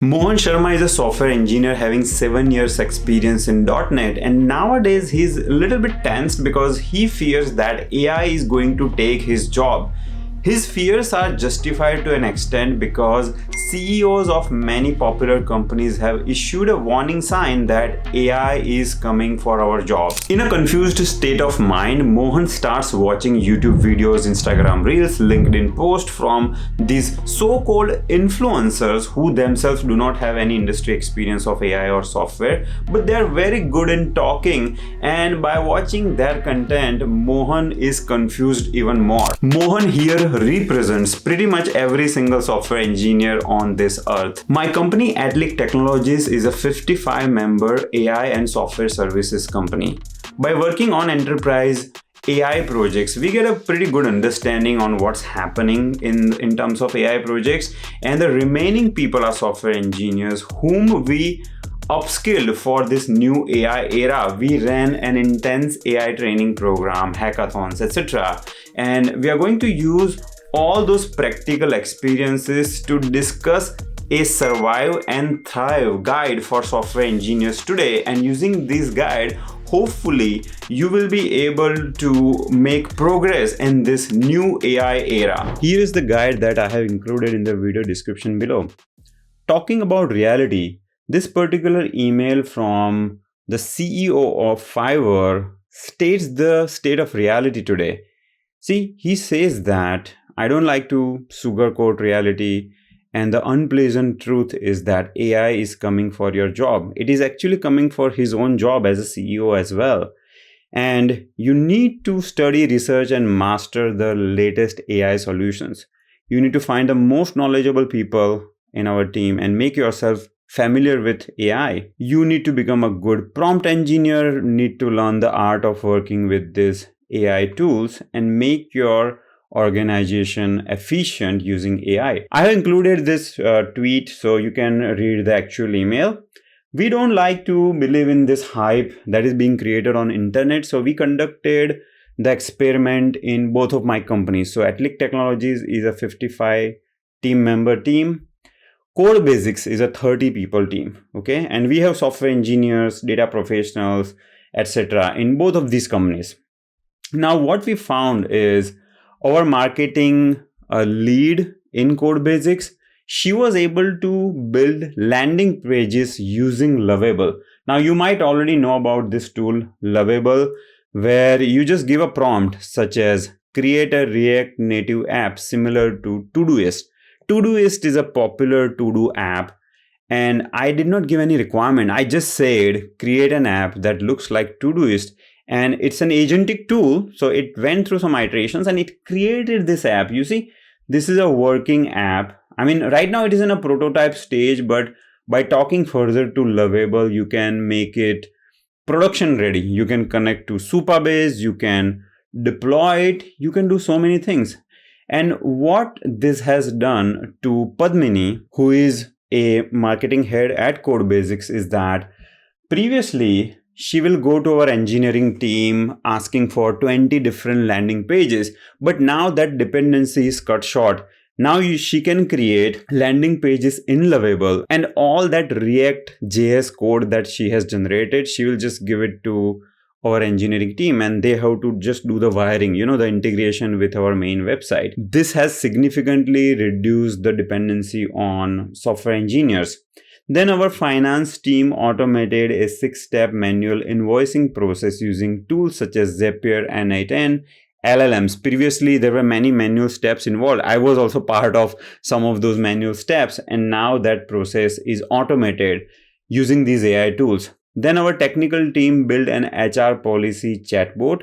Mohan Sharma is a software engineer having 7 years experience in .NET, and nowadays he's a little bit tensed because he fears that AI is going to take his job. His fears are justified to an extent because CEOs of many popular companies have issued a warning sign that AI is coming for our jobs. In a confused state of mind, Mohan starts watching YouTube videos, Instagram Reels, LinkedIn posts from these so-called influencers who themselves do not have any industry experience of AI or software, but they are very good in talking, and by watching their content, Mohan is confused even more. Mohan here represents pretty much every single software engineer on this earth. My company AtliQ Technologies is a 55-member AI and software services company. By working on enterprise AI projects, we get a pretty good understanding on what's happening in terms of AI projects, and the remaining people are software engineers whom we upskilled for this new AI era. We ran an intense AI training program, hackathons, etc. And we are going to use all those practical experiences to discuss a survive and thrive guide for software engineers today. And using this guide, hopefully you will be able to make progress in this new AI era. Here is the guide that I have included in the video description below. Talking about reality, this particular email from the CEO of Fiverr states the state of reality today. See, he says that I don't like to sugarcoat reality, and the unpleasant truth is that AI is coming for your job. It is actually coming for his own job as a CEO as well. And you need to study, research, and master the latest AI solutions. You need to find the most knowledgeable people in our team and make yourself familiar with AI. You need to become a good prompt engineer, need to learn the art of working with these AI tools and make your organization efficient using AI. I have included this tweet so you can read the actual email. We don't like to believe in this hype that is being created on internet, so we conducted the experiment in both of my companies. So AtliQ Technologies is a 55 team member team. Codebasics is a 30 people team, okay? And we have software engineers, data professionals, etc. in both of these companies. Now what we found is our marketing lead in Codebasics, she was able to build landing pages using Lovable. Now you might already know about this tool Lovable, where you just give a prompt such as create a React Native app similar to Todoist. Todoist is a popular to-do app, and I did not give any requirement. I just said create an app that looks like Todoist, and it's an agentic tool. So it went through some iterations and it created this app. You see, this is a working app. I mean, right now it is in a prototype stage, but by talking further to Lovable, you can make it production ready. You can connect to Supabase, you can deploy it, you can do so many things. And what this has done to Padmini, who is a marketing head at Codebasics, is that previously she will go to our engineering team asking for 20 different landing pages, but now that dependency is cut short. Now she can create landing pages in Lovable, and all that React JS code that she has generated, she will just give it to our engineering team and they have to just do the wiring, the integration with our main website. This has significantly reduced the dependency on software engineers. Then our finance team automated a 6-step manual invoicing process using tools such as Zapier, N8N, LLMs. Previously, there were many manual steps involved. I was also part of some of those manual steps, and now that process is automated using these AI tools. Then our technical team built an HR policy chatbot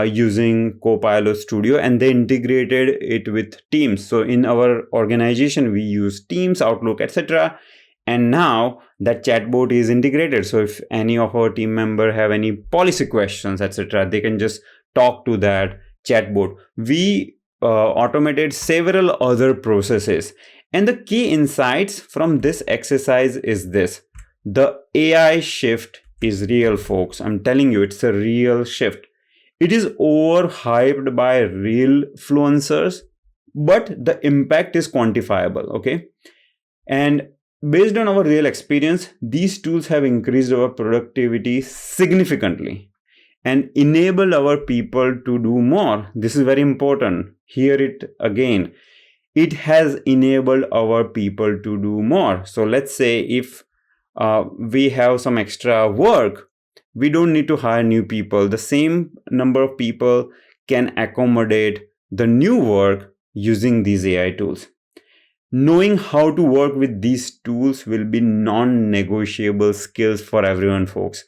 using Copilot Studio, and they integrated it with Teams. So in our organization, we use Teams, Outlook, etc. And now that chatbot is integrated. So if any of our team member have any policy questions, etc., they can just talk to that chatbot. We automated several other processes. And the key insights from this exercise is this. The AI shift is real, folks. I'm telling you, it's a real shift. It is overhyped by real influencers, but the impact is quantifiable, okay? And Based on our real experience, these tools have increased our productivity significantly and enabled our people to do more. This is very important. Hear it again. It has enabled our people to do more. So let's say if we have some extra work, we don't need to hire new people. The same number of people can accommodate the new work using these AI tools. Knowing how to work with these tools will be non-negotiable skills for everyone, folks.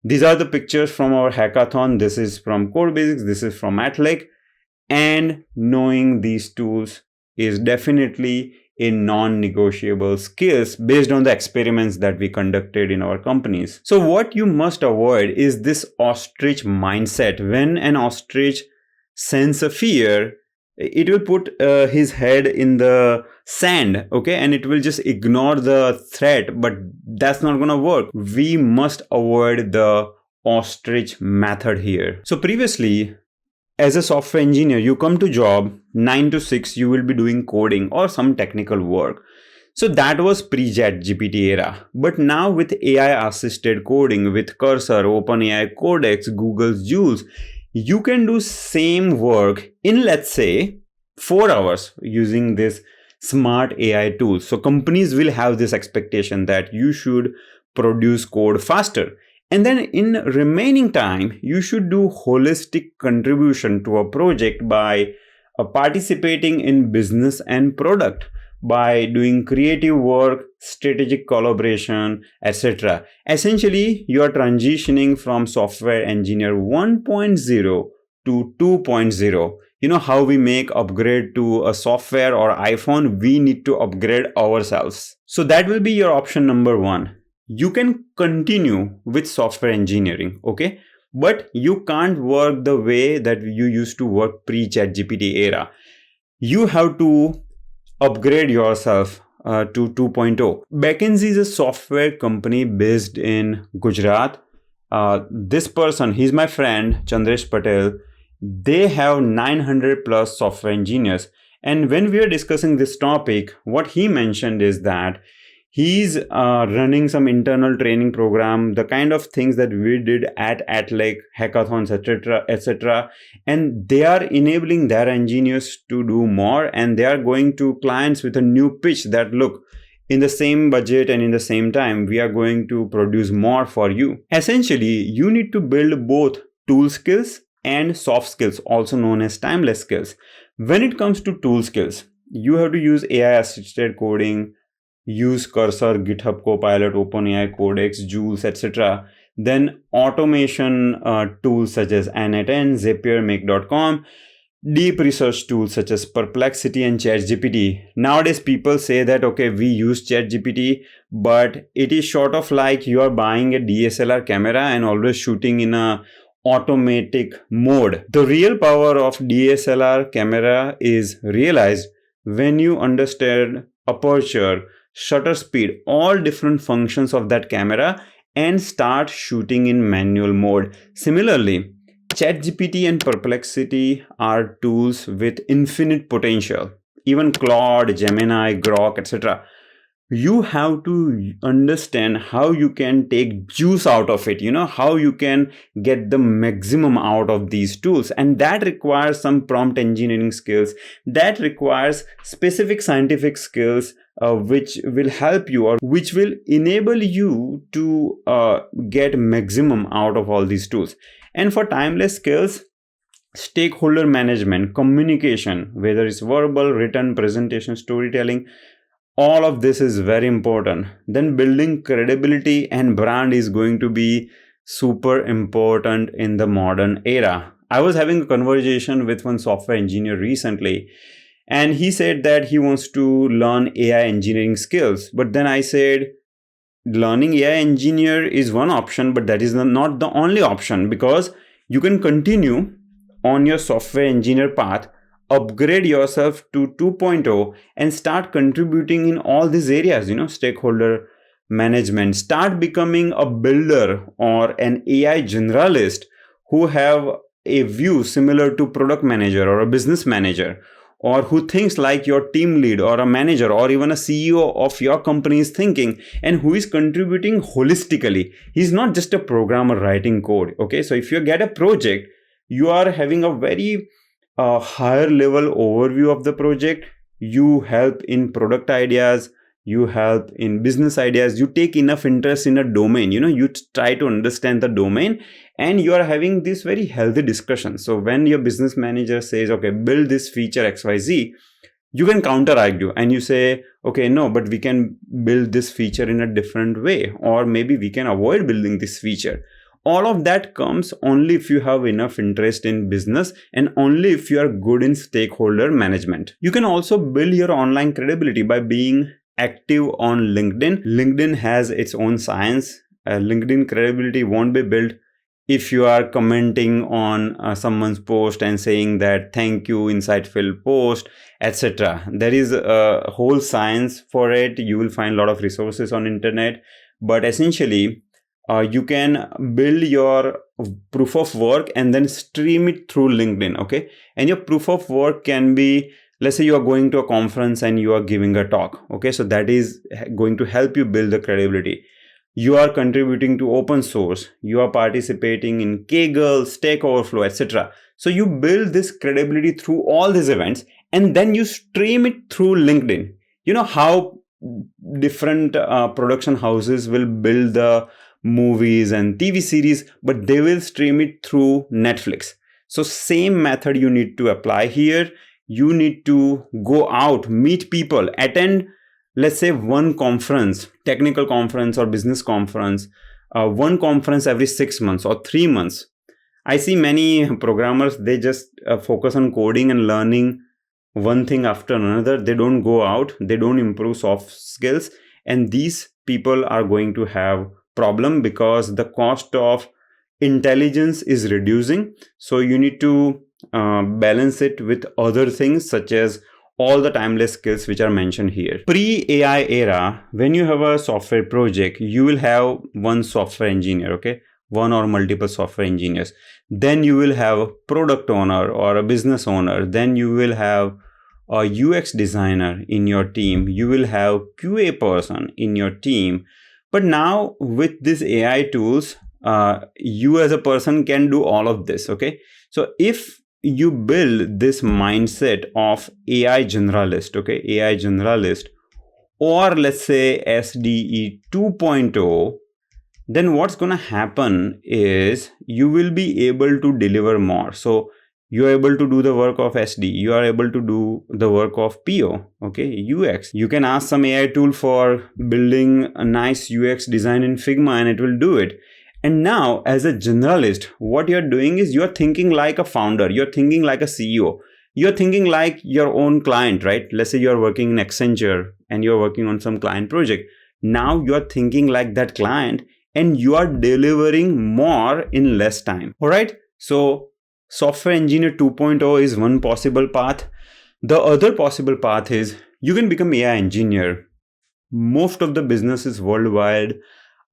These are the pictures from our hackathon. This is from Codebasics. This is from AtliQ. And knowing these tools is definitely a non-negotiable skills based on the experiments that we conducted in our companies. So what you must avoid is this ostrich mindset. When an ostrich senses a fear, it will put his head in the sand, okay, and it will just ignore the threat, but that's not gonna work. We must avoid the ostrich method here. So previously, as a software engineer, you come to job 9 to 6, you will be doing coding or some technical work. So that was pre-ChatGPT era. But now with AI assisted coding, with Cursor, OpenAI Codex, Google's Jules, you can do same work in, let's say, 4 hours using this smart AI tools. So companies will have this expectation that you should produce code faster. And then in remaining time, you should do holistic contribution to a project by participating in business and product, by doing creative work, strategic collaboration, etc. Essentially, you are transitioning from software engineer 1.0 to 2.0. You know how we make upgrade to a software or iPhone? We need to upgrade ourselves. So that will be your option number 1. You can continue with software engineering, okay? But you can't work the way that you used to work pre-ChatGPT era. You have to upgrade yourself to 2.0. McKinsey is a software company based in Gujarat. This person, he's my friend, Chandresh Patel. They have 900 plus software engineers. And when we are discussing this topic, what he mentioned is that he's running some internal training program, the kind of things that we did at AtliQ, hackathons, etc., etc. And they are enabling their engineers to do more, and they are going to clients with a new pitch that, look, in the same budget and in the same time, we are going to produce more for you. Essentially, you need to build both tool skills and soft skills, also known as timeless skills. When it comes to tool skills, you have to use AI assisted coding, use Cursor, GitHub Copilot, OpenAI Codex, Jules, etc. Then automation tools such as N8N, Zapier, Make.com, deep research tools such as Perplexity and ChatGPT. Nowadays, people say that, okay, we use ChatGPT, but it is sort of like you are buying a DSLR camera and always shooting in a automatic mode. The real power of DSLR camera is realized when you understand aperture, shutter speed, all different functions of that camera, and start shooting in manual mode. Similarly, ChatGPT and Perplexity are tools with infinite potential. Even Claude, Gemini, Grok, etc. You have to understand how you can take juice out of it, how you can get the maximum out of these tools. And that requires some prompt engineering skills. That requires specific scientific skills, which will help you, or which will enable you to get maximum out of all these tools. And for timeless skills, stakeholder management, communication, whether it's verbal, written, presentation, storytelling, all of this is very important. Then building credibility and brand is going to be super important in the modern era. I was having a conversation with one software engineer recently, and he said that he wants to learn AI engineering skills. But then I said, learning AI engineer is one option, but that is not the only option, because you can continue on your software engineer path, upgrade yourself to 2.0 and start contributing in all these areas, stakeholder management. Start becoming a builder or an AI generalist who have a view similar to product manager or a business manager. or who thinks like your team lead or a manager or even a CEO of your company is thinking, and who is contributing holistically. He's not just a programmer writing code. Okay, so if you get a project, you are having a very higher level overview of the project. You help in product ideas, you help in business ideas, you take enough interest in a domain, you try to understand the domain, and you are having this very healthy discussion. So when your business manager says, okay, build this feature XYZ, you can counter argue and you say, okay, no, but we can build this feature in a different way, or maybe we can avoid building this feature. All of that comes only if you have enough interest in business and only if you are good in stakeholder management. You can also build your online credibility by being active on LinkedIn. LinkedIn has its own science. LinkedIn credibility won't be built if you are commenting on someone's post and saying that thank you, insightful post, etc. There is a whole science for it. You will find a lot of resources on internet, but essentially you can build your proof of work and then stream it through LinkedIn. Okay, and your proof of work can be, let's say you are going to a conference and you are giving a talk. Okay, so that is going to help you build the credibility. You are contributing to open source, you are participating in Kaggle, Stack Overflow, etc. So you build this credibility through all these events and then you stream it through LinkedIn. You know how different production houses will build the movies and TV series, but they will stream it through Netflix. So same method you need to apply here. You need to go out, meet people, attend, let's say one conference, technical conference or business conference, one conference every 6 months or 3 months. I see many programmers, they just focus on coding and learning one thing after another. They don't go out, they don't improve soft skills, and these people are going to have problem because the cost of intelligence is reducing. So you need to balance it with other things such as all the timeless skills which are mentioned here. Pre-AI era, when you have a software project, you will have one software engineer, okay, one or multiple software engineers. Then you will have a product owner or a business owner. Then you will have a UX designer in your team. You will have QA person in your team. But now with these AI tools, you as a person can do all of this, okay? So if you build this mindset of AI generalist, okay, AI generalist, or let's say SDE 2.0, then what's going to happen is you will be able to deliver more. So you are able to do the work of SD, you are able to do the work of PO, okay, UX. You can ask some AI tool for building a nice UX design in Figma and it will do it. And now as a generalist, what you're doing is you're thinking like a founder, you're thinking like a CEO, you're thinking like your own client, right? Let's say you're working in Accenture and you're working on some client project. Now you're thinking like that client and you are delivering more in less time. All right. So software engineer 2.0 is one possible path. The other possible path is you can become AI engineer. Most of the businesses worldwide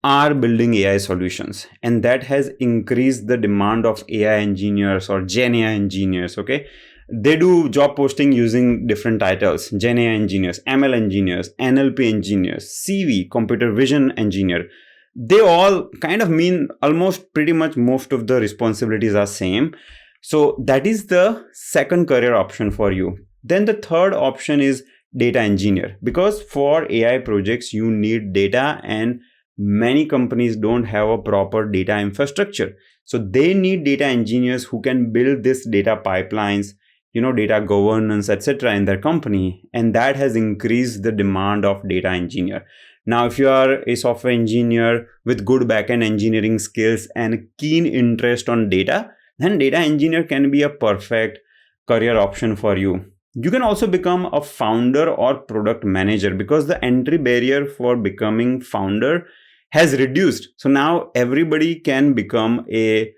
are building AI solutions, and that has increased the demand of AI engineers or Gen AI engineers. Okay, they do job posting using different titles: Gen AI engineers, ML engineers, NLP engineers, CV, computer vision engineer. They all kind of mean almost pretty much most of the responsibilities are same. So that is the second career option for you. Then the third option is data engineer, because for AI projects you need data and many companies don't have a proper data infrastructure. So they need data engineers who can build this data pipelines, data governance, etc. in their company. And that has increased the demand of data engineer. Now, if you are a software engineer with good backend engineering skills and keen interest on data, then data engineer can be a perfect career option for you. You can also become a founder or product manager because the entry barrier for becoming founder has reduced. So now everybody can become a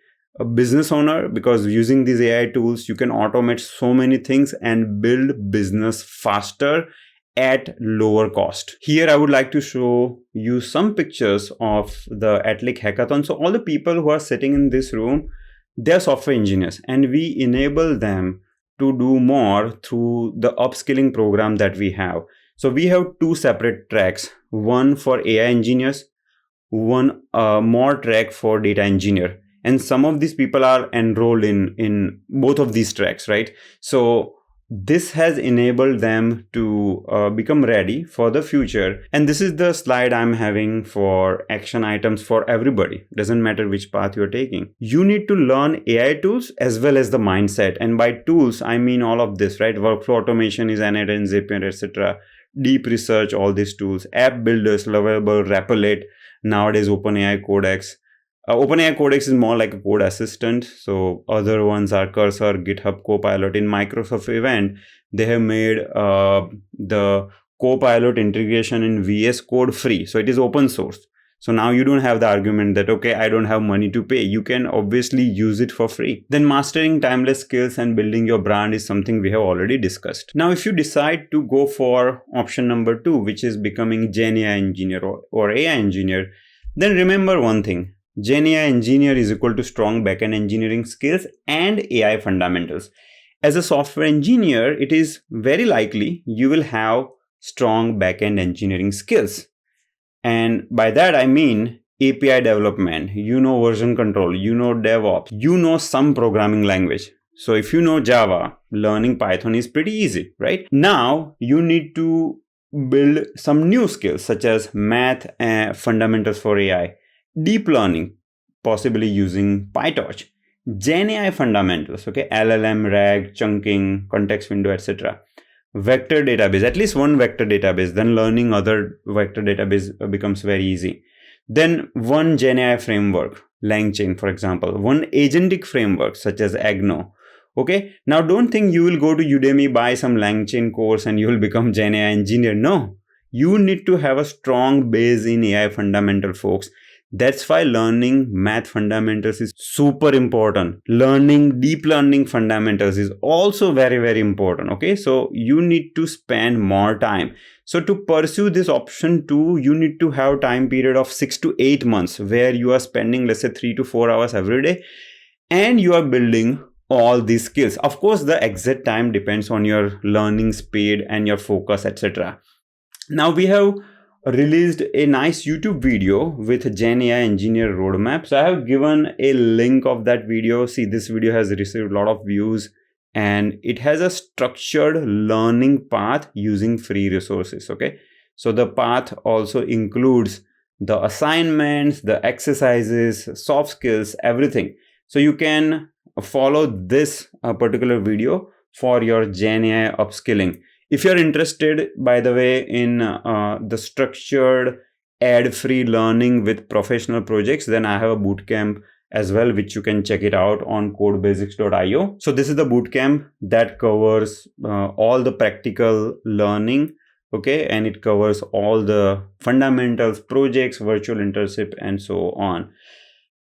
business owner because using these AI tools, you can automate so many things and build business faster at lower cost. Here, I would like to show you some pictures of the AtliQ hackathon. So all the people who are sitting in this room, they're software engineers and we enable them to do more through the upskilling program that we have. So we have two separate tracks, one for AI engineers, one more track for data engineer. And some of these people are enrolled in both of these tracks, right? So this has enabled them to become ready for the future. And this is the slide I'm having for action items for everybody. Doesn't matter which path you're taking. You need to learn AI tools as well as the mindset. And by tools, I mean all of this, right? Workflow automation is Annette and Zapier, etc. Deep research, all these tools, app builders, Lovable, Rapidly, nowadays OpenAI Codex. OpenAI Codex is more like a code assistant. So other ones are Cursor, GitHub Copilot. In Microsoft event, they have made the Copilot integration in VS Code free. So it is open source. So now you don't have the argument that, okay, I don't have money to pay. You can obviously use it for free. Then mastering timeless skills and building your brand is something we have already discussed. Now, if you decide to go for option number 2, which is becoming Gen AI engineer or AI engineer, then remember one thing. Gen AI engineer is equal to strong backend engineering skills and AI fundamentals. As a software engineer, it is very likely you will have strong backend engineering skills. And by that, I mean API development, version control, DevOps, some programming language. So if you know Java, learning Python is pretty easy, right? Now you need to build some new skills such as math fundamentals for AI, deep learning, possibly using PyTorch, Gen AI fundamentals, okay, LLM, RAG, chunking, context window, etc. Vector database, at least one vector database, then learning other vector database becomes very easy. Then one Gen AI framework, LangChain, for example, one agentic framework such as Agno. Okay, now don't think you will go to Udemy, buy some LangChain course and you will become Gen AI engineer. No, you need to have a strong base in AI fundamental, folks. That's why learning math fundamentals is super important. Learning deep learning fundamentals is also very, very important. Okay, so you need to spend more time. So to pursue this option 2, you need to have time period of 6 to 8 months where you are spending, let's say, 3 to 4 hours every day and you are building all these skills. Of course, the exact time depends on your learning speed and your focus, etc. Now we have released a nice YouTube video with Gen AI engineer roadmap. So I have given a link of that video. See, this video has received a lot of views and it has a structured learning path using free resources. Okay, so the path also includes the assignments, the exercises, soft skills, everything. So you can follow this particular video for your Gen AI upskilling. If you're interested, by the way, in the structured ad-free learning with professional projects, then I have a bootcamp as well, which you can check it out on codebasics.io. So this is the bootcamp that covers all the practical learning, okay, and it covers all the fundamentals, projects, virtual internship, and so on.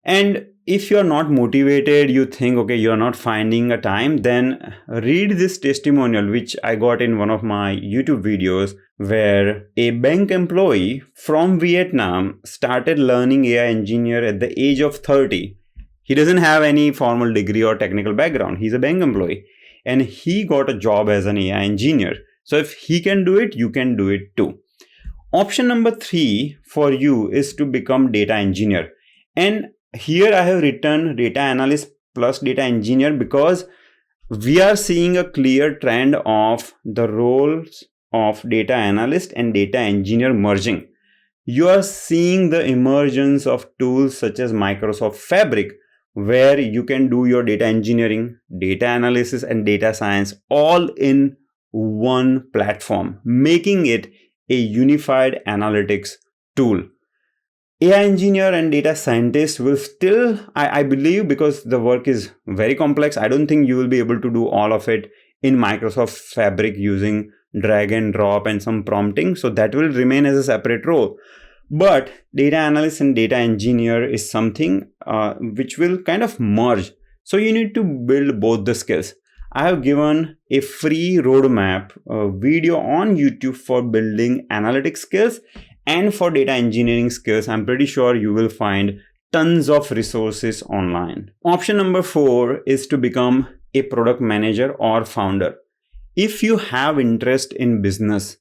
And if you're not motivated, you think, okay, you're not finding a time, then read this testimonial, which I got in one of my YouTube videos, where a bank employee from Vietnam started learning AI engineer at the age of 30. He doesn't have any formal degree or technical background. He's a bank employee and he got a job as an AI engineer. So if he can do it, you can do it too. Option number 3 for you is to become data engineer. And here I have written data analyst plus data engineer because we are seeing a clear trend of the roles of data analyst and data engineer merging. You are seeing the emergence of tools such as Microsoft Fabric, where you can do your data engineering, data analysis, and data science all in one platform, making it a unified analytics tool. AI engineer and data scientist will still, I believe, because the work is very complex, I don't think you will be able to do all of it in Microsoft Fabric using drag and drop and some prompting. So that will remain as a separate role. But data analyst and data engineer is something which will kind of merge. So you need to build both the skills. I have given a free roadmap video on YouTube for building analytics skills and for data engineering skills. I'm pretty sure you will find tons of resources online. Option number 4 is to become a product manager or founder. If you have interest in business,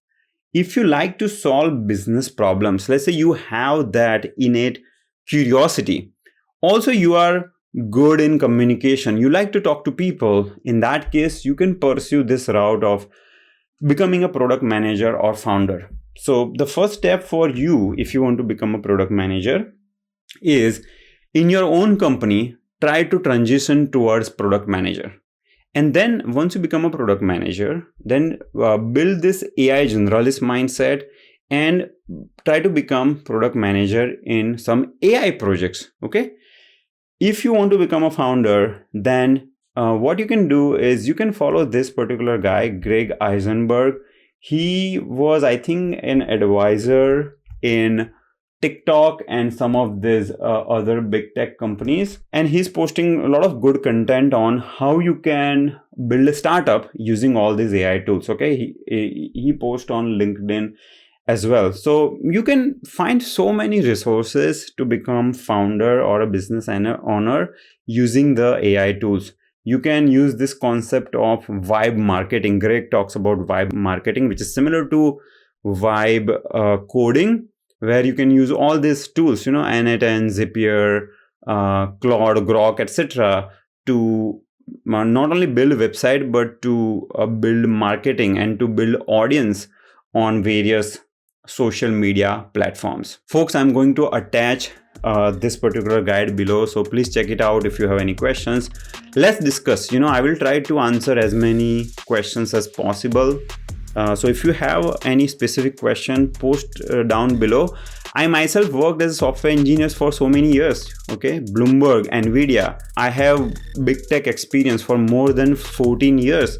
if you like to solve business problems, let's say you have that innate curiosity, also you are good in communication, you like to talk to people, in that case, you can pursue this route of becoming a product manager or founder. So the first step for you, if you want to become a product manager, is in your own company, try to transition towards product manager. And then once you become a product manager, then build this AI generalist mindset and try to become product manager in some AI projects. Okay. If you want to become a founder, then what you can do is you can follow this particular guy, Greg Eisenberg. He was, I think, an advisor in TikTok and some of these other big tech companies. And he's posting a lot of good content on how you can build a startup using all these AI tools. Okay. He posts on LinkedIn as well. So you can find so many resources to become founder or a business owner using the AI tools. You can use this concept of vibe marketing. Greg talks about vibe marketing, which is similar to vibe coding, where you can use all these tools, Anatan, Zapier, Claude, Grok, etc. to not only build a website, but to build marketing and to build audience on various social media platforms. Folks, I'm going to attach this particular guide below, so please check it out if you have any questions. Let's discuss. I will try to answer as many questions as possible. So if you have any specific question, post down below. I myself worked as a software engineer for so many years. Okay, Bloomberg, Nvidia. I have big tech experience for more than 14 years.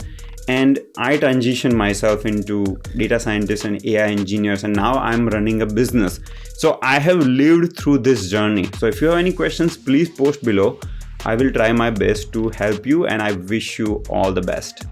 And I transitioned myself into data scientists and AI engineers, and now I'm running a business. So I have lived through this journey. So if you have any questions, please post below. I will try my best to help you, and I wish you all the best.